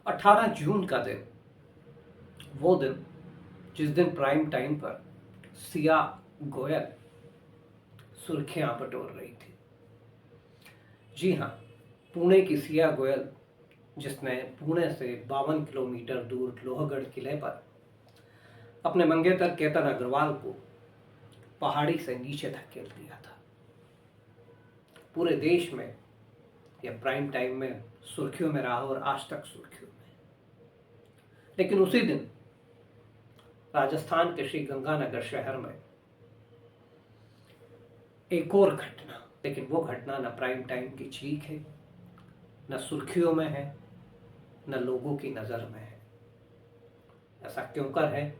18 जून का दिन, वो दिन जिस दिन प्राइम टाइम पर सिया गोयल सुर्खियां बटोर रही थी। जी हाँ, पुणे की सिया गोयल, जिसने पुणे से 52 किलोमीटर दूर लोहगढ़ किले पर अपने मंगेतर केतन अग्रवाल को पहाड़ी से नीचे धकेल दिया था। पूरे देश में यह प्राइम टाइम में सुर्खियों में रहा और आज तक सुर्खियों में। लेकिन उसी दिन राजस्थान के श्री गंगानगर शहर में एक और घटना, लेकिन वो घटना न प्राइम टाइम की चीख है, न सुर्खियों में है, न लोगों की नजर में है। ऐसा क्यों कर है,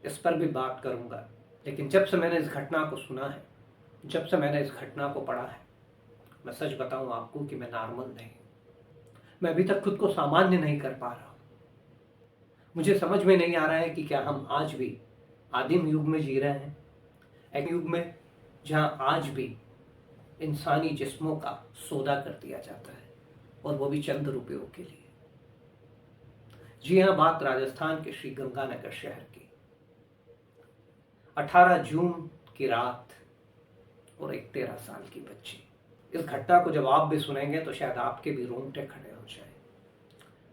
इस पर भी बात करूंगा। लेकिन जब से मैंने इस घटना को सुना है, जब से मैंने इस घटना को पढ़ा है, मैं सच बताऊं आपको कि मैं नॉर्मल नहीं हूं। मैं अभी तक खुद को सामान्य नहीं कर पा रहा हूं। मुझे समझ में नहीं आ रहा है कि क्या हम आज भी आदिम युग में जी रहे हैं, एक युग में जहां आज भी इंसानी जिस्मों का सौदा कर दिया जाता है, और वो भी चंद रुपयों के लिए। जी हां, बात राजस्थान के श्री गंगानगर शहर की। 18 जून की रात और एक 13 साल की बच्ची। इस घटना को जब आप भी सुनेंगे तो शायद आपके भी रोंगटे खड़े हो जाए।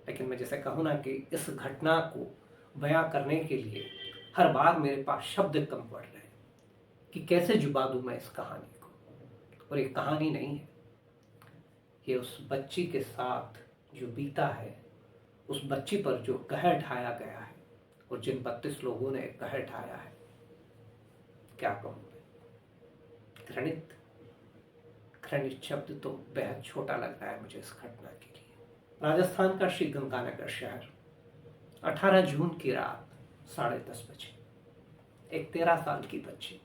लेकिन मैं जैसे कहूँ ना कि इस घटना को बयां करने के लिए हर बार मेरे पास शब्द कम पड़ रहे हैं कि कैसे जुबा दूं मैं इस कहानी को। और ये कहानी नहीं है, ये उस बच्ची के साथ जो बीता है, उस बच्ची पर जो कहर ढाया गया है, और जिन 32 लोगों ने कहर ढाया है, क्या कहूं मैं। घृणित घृणित शब्द तो बेहद छोटा लग रहा है मुझे इस घटना के लिए। राजस्थान का श्री गंगानगर शहर, 18 जून की रात 10:30 बजे, एक 13 साल की बच्ची,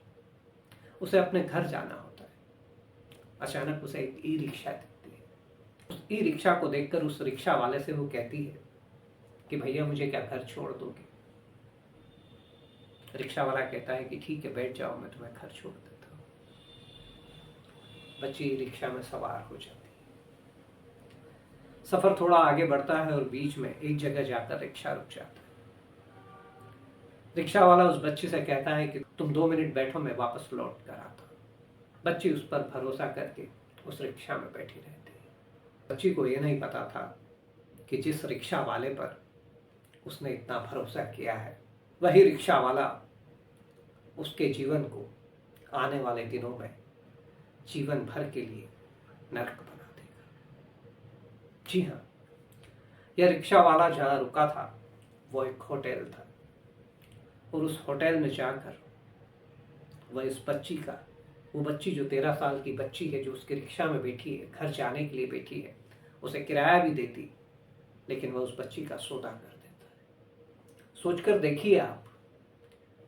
उसे अपने घर जाना होता है। अचानक उसे एक ई रिक्शा दिखती है। उस ई रिक्शा को देखकर उस रिक्शा वाले से वो कहती है कि भैया मुझे क्या घर छोड़ दोगे। रिक्शा वाला कहता है कि ठीक है, बैठ जाओ, मैं तुम्हें घर छोड़ देता हूँ। बच्ची रिक्शा में सवार हो जाती है। सफर थोड़ा आगे बढ़ता है और बीच में एक जगह जाकर रिक्शा रुक जाता है। रिक्शा वाला उस बच्ची से कहता है कि तुम 2 मिनट बैठो, मैं वापस लौट कर आता हूँ। बच्ची उस पर भरोसा करके उस रिक्शा में बैठी रहती है। बच्ची को यह नहीं पता था कि जिस रिक्शा वाले पर उसने इतना भरोसा किया है, वही रिक्शा वाला उसके जीवन को आने वाले दिनों में जीवन भर के लिए नरक बना देगा। जी हाँ, यह रिक्शा वाला जहां रुका था वो एक होटल था, और उस होटल में जाकर वह इस बच्ची का, वो बच्ची जो 13 साल की बच्ची है, जो उसकी रिक्शा में बैठी है, घर जाने के लिए बैठी है, उसे किराया भी देती, लेकिन वह उस बच्ची का सौदा कर देता है। सोचकर देखिए आप,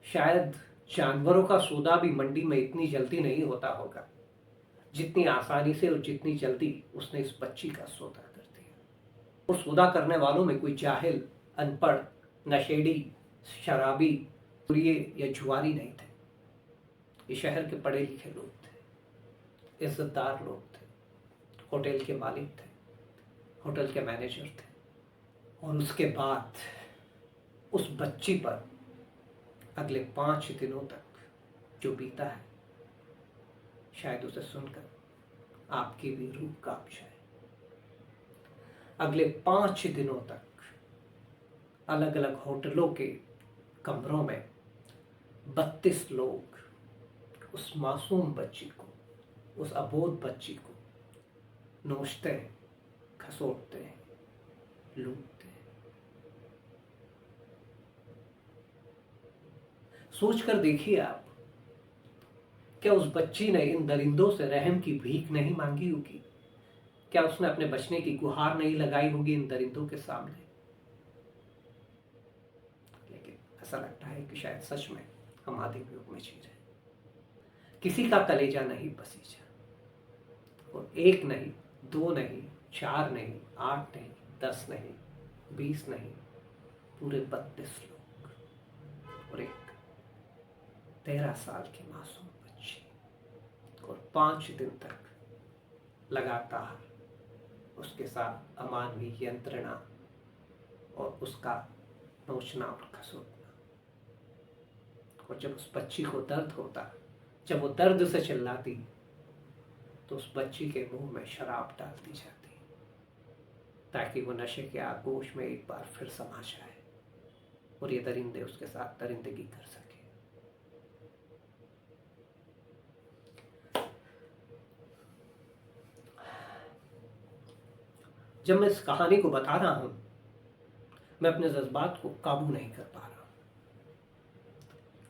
शायद जानवरों का सौदा भी मंडी में इतनी जल्दी नहीं होता होगा जितनी आसानी से और जितनी जल्दी उसने इस बच्ची का सौदा कर दिया। और सौदा करने वालों में कोई जाहिल, अनपढ़, नशेड़ी, शराबी, या जुआरी नहीं थे। ये शहर के पढ़े लिखे लोग थे, इज्जतदार लोग थे, होटल के मालिक थे, होटल के मैनेजर थे। और उसके बाद उस बच्ची पर अगले 5 दिनों तक जो बीता है, शायद उसे सुनकर आपकी भी रूह कांप जाए। अगले 5 दिनों तक अलग अलग होटलों के कमरों में 32 लोग उस मासूम बच्ची को, उस अबोध बच्ची को नोचते हैं, खसोटते हैं, लूटते हैं। सोचकर देखिए आप, क्या उस बच्ची ने इन दरिंदों से रहम की भीख नहीं मांगी होगी? क्या उसने अपने बचने की गुहार नहीं लगाई होगी इन दरिंदों के सामने? लेकिन ऐसा लगता है कि शायद सच में हम आदिम युग में जी रहे हैं। किसी का कलेजा नहीं पसीजा, और एक नहीं, 2 नहीं, 4 नहीं, 8 नहीं, 10 नहीं, 20 नहीं, पूरे 32 लोग, और एक 13 साल की मासूम बच्ची। और 5 दिन तक लगातार उसके साथ अमानवीय यंत्रणा और उसका नोचना और खसोटना। और जब उस बच्ची को दर्द होता, जब वो दर्द से चिल्लाती, तो उस बच्ची के मुंह में शराब डाल दी जाती ताकि वो नशे के आगोश में एक बार फिर समा जाए और ये दरिंदे उसके साथ दरिंदगी कर सके। जब मैं इस कहानी को बता रहा हूं, मैं अपने जज्बात को काबू नहीं कर पा रहा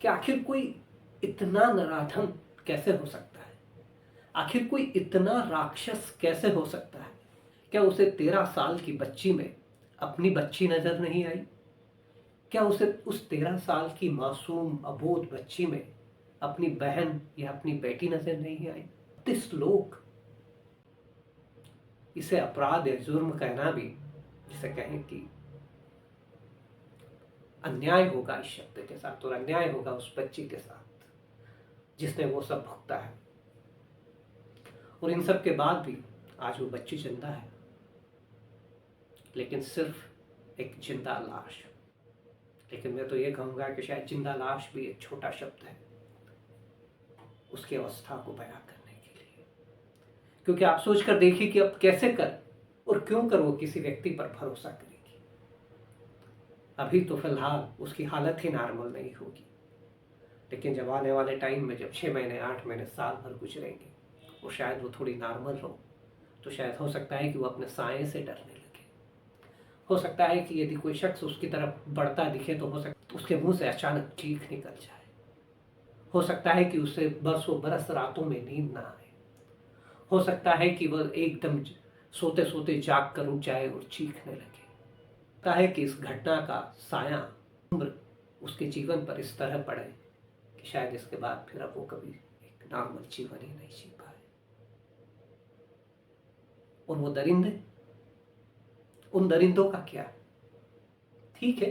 कि आखिर कोई इतना नराधम कैसे हो सकता है, आखिर कोई इतना राक्षस कैसे हो सकता है। क्या उसे 13 साल की बच्ची में अपनी बच्ची नजर नहीं आई? क्या उसे उस 13 साल की मासूम अबोध बच्ची में अपनी बहन या अपनी बेटी नजर नहीं आई? 30 लोग, इसे अपराध या जुर्म कहना भी, जिसे कहें कि अन्याय होगा इस शब्द के साथ, और अन्याय होगा उस बच्ची के साथ जिसने वो सब भुगता है। और इन सब के बाद भी आज वो बच्ची जिंदा है, लेकिन सिर्फ एक जिंदा लाश। लेकिन मैं तो ये कहूँगा कि शायद जिंदा लाश भी एक छोटा शब्द है उसकी अवस्था को बयां करने के लिए। क्योंकि आप सोच कर देखिए कि अब कैसे कर और क्यों कर वो किसी व्यक्ति पर भरोसा करेगी। अभी तो फिलहाल उसकी हालत ही नॉर्मल नहीं होगी, लेकिन जब आने वाले टाइम में जब 6 महीने 8 महीने साल भर गुजरेंगे और शायद वो थोड़ी नॉर्मल हो, तो शायद हो सकता है कि वो अपने साए से डरने लगे। हो सकता है कि यदि कोई शख्स उसकी तरफ बढ़ता दिखे तो हो सकता है उसके मुंह से अचानक चीख निकल जाए। हो सकता है कि उसे बरसों बरस रातों में नींद ना आए। हो सकता है कि वह एकदम सोते सोते जाग कर उठ जाए और चीखने लगे। लगता है कि इस घटना का साया उम्र उसके जीवन पर इस तरह पड़े कि शायद इसके बाद फिर अब वो कभी एक नॉर्मल जीवन ही नहीं जी पाए। और वो दरिंदे, उन दरिंदों का क्या? ठीक है,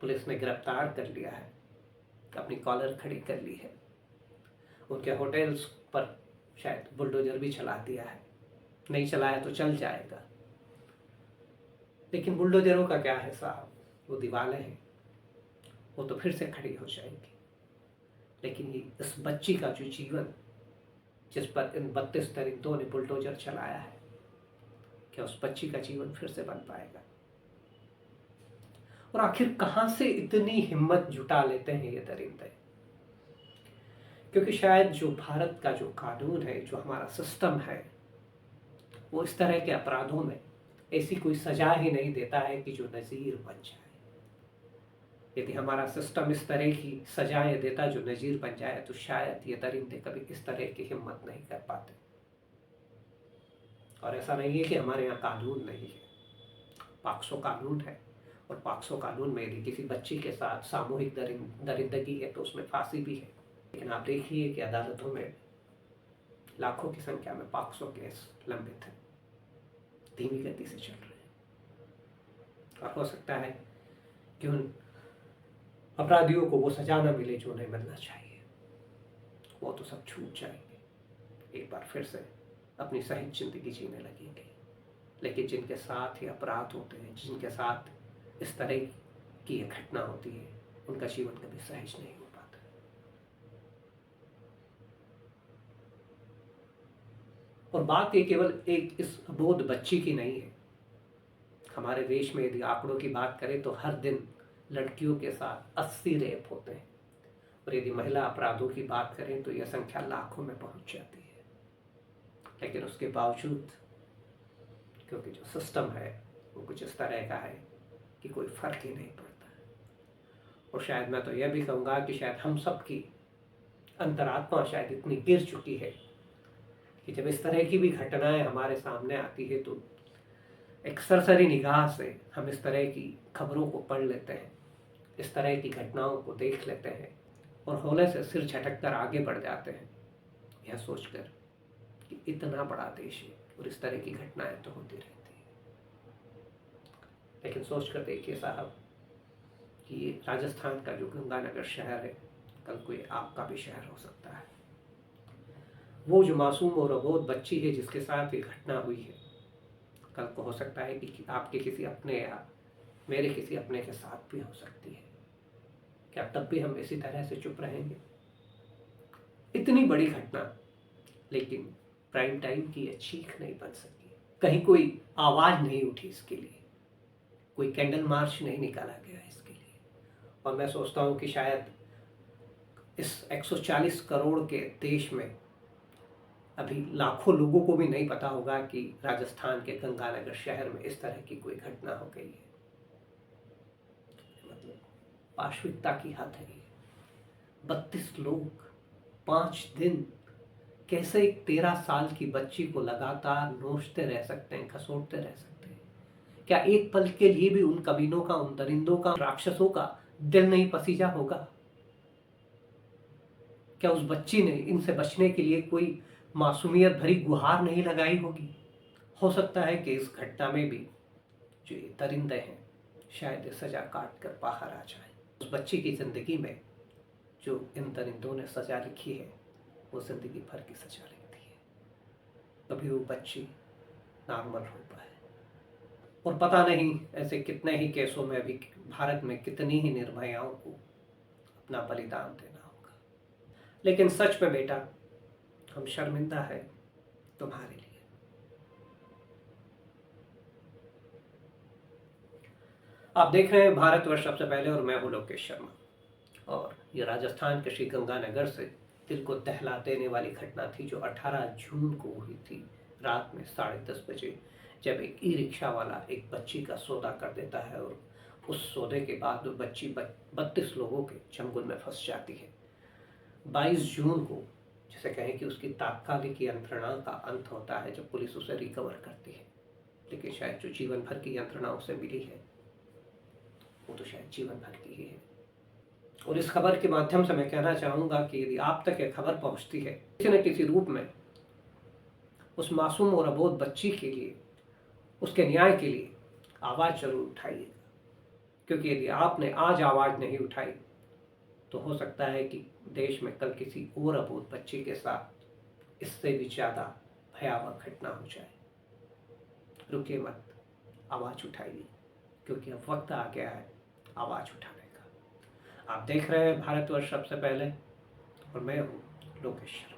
पुलिस ने गिरफ्तार कर लिया है, अपनी कॉलर खड़ी कर ली है, उनके होटल्स पर शायद बुलडोजर भी चला दिया है, नहीं चलाया तो चल जाएगा। लेकिन बुलडोजरों का क्या है साहब, वो दीवारें हैं, वो तो फिर से खड़ी हो जाएगी। लेकिन ये इस बच्ची का जो जीवन, जिस पर इन 32 दरिंदों ने बुलडोजर चलाया है, क्या उस बच्ची का जीवन फिर से बन पाएगा? और आखिर कहां से इतनी हिम्मत जुटा लेते हैं ये दरिंदे? क्योंकि शायद जो भारत का जो कानून है, जो हमारा सिस्टम है, वो इस तरह के अपराधों में ऐसी कोई सजा ही नहीं देता है कि जो नज़ीर बन जाए। यदि हमारा सिस्टम इस तरह की सजाएं देता जो नज़ीर बन जाए, तो शायद ये दरिंदे कभी इस तरह की हिम्मत नहीं कर पाते। और ऐसा नहीं है कि हमारे यहाँ कानून नहीं है, पाक्सो कानून है, और पाक्सो कानून में यदि किसी बच्ची के साथ सामूहिक दरिंदगी है तो उसमें फांसी भी है। लेकिन आप देखिए कि अदालतों में लाखों की संख्या में पाक्सो केस लंबित है, धीमी गति से चल रहे हैं। और हो सकता है कि उन अपराधियों को वो सजा न मिले जो उन्हें मिलना चाहिए, वो तो सब छूट जाएंगे, एक बार फिर से अपनी सही जिंदगी जीने लगेंगे। लेकिन जिनके साथ ये अपराध होते हैं, जिनके साथ इस तरह की ये घटना होती है, उनका जीवन कभी सहज नहीं हो पाता। और बात ये केवल एक इस अबोध बच्ची की नहीं है। हमारे देश में यदि आंकड़ों की बात करें तो हर दिन लड़कियों के साथ 80 रेप होते हैं, और यदि महिला अपराधों की बात करें तो यह संख्या लाखों में पहुंच जाती है। लेकिन उसके बावजूद क्योंकि जो सिस्टम है वो कुछ इस तरह का है कि कोई फर्क ही नहीं पड़ता। और शायद मैं तो यह भी कहूँगा कि शायद हम सब की अंतरात्मा शायद इतनी गिर चुकी है कि जब इस तरह की भी घटनाएं हमारे सामने आती है तो एक सरसरी निगाह से हम इस तरह की खबरों को पढ़ लेते हैं, इस तरह की घटनाओं को देख लेते हैं और हौले से सिर झटक कर आगे बढ़ जाते हैं, यह सोचकर कि इतना बड़ा देश है और इस तरह की घटनाएं तो होती रहती हैं। लेकिन सोच कर देखिए साहब कि ये राजस्थान का जो गंगानगर शहर है, कल कोई आपका भी शहर हो सकता है। वो जो मासूम और अबोध बच्ची है जिसके साथ ये घटना हुई है, कल को हो सकता है कि आपके किसी अपने या मेरे किसी अपने के साथ भी हो सकती है। क्या तब भी हम इसी तरह से चुप रहेंगे? इतनी बड़ी घटना, लेकिन प्राइम टाइम की ये चीख नहीं बन सकी, कहीं कोई आवाज नहीं उठी इसके लिए, कोई कैंडल मार्च नहीं निकाला गया इसके लिए। और मैं सोचता हूँ कि शायद इस 140 करोड़ के देश में अभी लाखों लोगों को भी नहीं पता होगा कि राजस्थान के गंगानगर शहर में इस तरह की कोई घटना हो गई है। मतलब पाशविकता की हद है ये। 32 लोग 5 दिन, कैसे एक 13 साल की बच्ची को लगातार नोचते रह सकते हैं, खसोटते रह सकते हैं? क्या एक पल के लिए भी उन कमीनों का, उन दरिंदों का, राक्षसों का दिल नहीं पसीजा होगा? क्या उस बच्ची ने इनसे बचने के लिए कोई मासूमियत भरी गुहार नहीं लगाई होगी? हो सकता है कि इस घटना में भी जो ये दरिंदे हैं शायद ये सजा काट कर बाहर आ जाए। उस बच्ची की जिंदगी में जो इन दरिंदों ने सजा लिखी है वो जिंदगी भर की सजा लिखती है। कभी वो बच्ची नॉर्मल हो पाए। और पता नहीं ऐसे कितने ही केसों में अभी भारत में कितनी ही निर्भयाओं को अपना बलिदान देना होगा। लेकिन सच में बेटा, हम शर्मिंदा है तुम्हारे लिए। आप देख रहे हैं भारतवर्ष सबसे पहले, और मैं हूं लोकेश शर्मा। और ये राजस्थान के श्री गंगानगर से दिल को दहला देने वाली घटना थी जो 18 जून को हुई थी रात में 10:30 बजे, जब एक ई रिक्शा वाला एक बच्ची का सौदा कर देता है और उस सौदे के बाद वो बच्ची 32 लोगों के चंगुल में फंस जाती है। 22 जून को, जिसे कहें कि उसकी तात्कालिक यंत्रणा का अंत होता है जब पुलिस उसे रिकवर करती है। लेकिन शायद जो जीवन भर की यंत्रणा उसे मिली है वो तो शायद जीवन भर की ही है। और इस खबर के माध्यम से मैं कहना चाहूंगा कि यदि आप तक ये खबर पहुंचती है किसी न किसी रूप में, उस मासूम और अबोध बच्ची के लिए, उसके न्याय के लिए आवाज जरूर उठाइएगा। क्योंकि यदि आपने आज आवाज नहीं उठाई तो हो सकता है कि देश में कल किसी और अबोध बच्ची के साथ इससे भी ज्यादा भयावह घटना हो जाए। रुकिए मत, आवाज उठाइए, क्योंकि अब वक्त आ गया है आवाज उठाने का। आप देख रहे हैं भारतवर्ष सबसे पहले, और मैं हूँ लोकेश शर्मा।